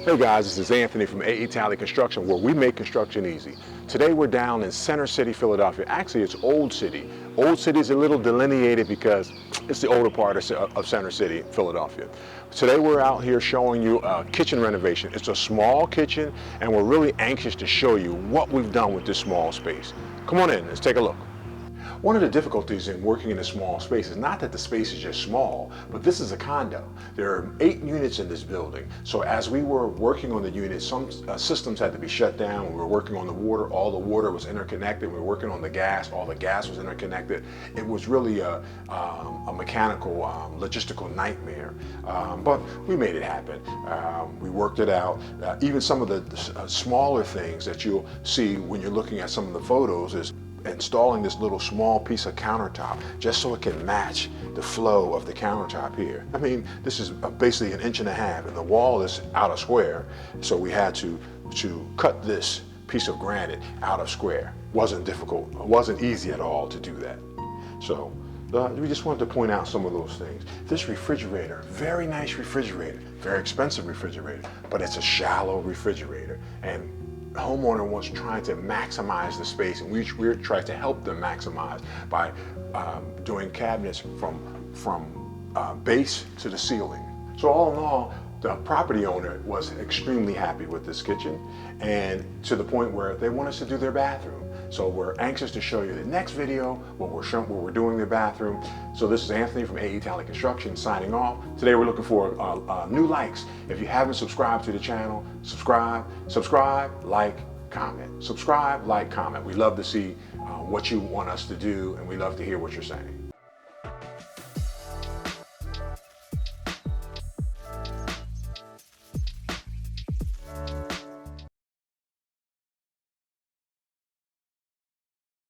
Hey guys, this is Anthony from E Talley Construction, where we make construction easy. Today we're down in Center City, Philadelphia. Actually, it's Old City. Old City is a little delineated because it's the older part of Center City, Philadelphia. Today we're out here showing you a kitchen renovation. It's a small kitchen, and we're really anxious to show you what we've done with this small space. Come on in, let's take a look. One of the difficulties in working in a small space is not that the space is just small, but this is a condo. There are 8 units in this building. So as we were working on the units, some systems had to be shut down. We were working on the water, all the water was interconnected. We were working on the gas, all the gas was interconnected. It was really a mechanical, logistical nightmare. But we made it happen. We worked it out. Even some of the smaller things that you'll see when you're looking at some of the photos is installing this little small piece of countertop just so it can match the flow of the countertop here. I mean, this is basically 1.5 inches, and the wall is out of square, so we had to cut this piece of granite out of square. Wasn't difficult, it wasn't easy at all to do that. So we just wanted to point out some of those things. This refrigerator, very nice refrigerator, very expensive refrigerator, but it's a shallow refrigerator, and homeowner was trying to maximize the space, and we're trying to help them maximize by doing cabinets from base to the ceiling. So all in all, the property owner was extremely happy with this kitchen, and to the point where they want us to do their bathroom. So we're anxious to show you the next video where we're doing their bathroom. So this is Anthony from E Talley Construction signing off. Today we're looking for new likes. If you haven't subscribed to the channel, subscribe, like, comment. Subscribe, like, comment. We love to see what you want us to do, and we love to hear what you're saying.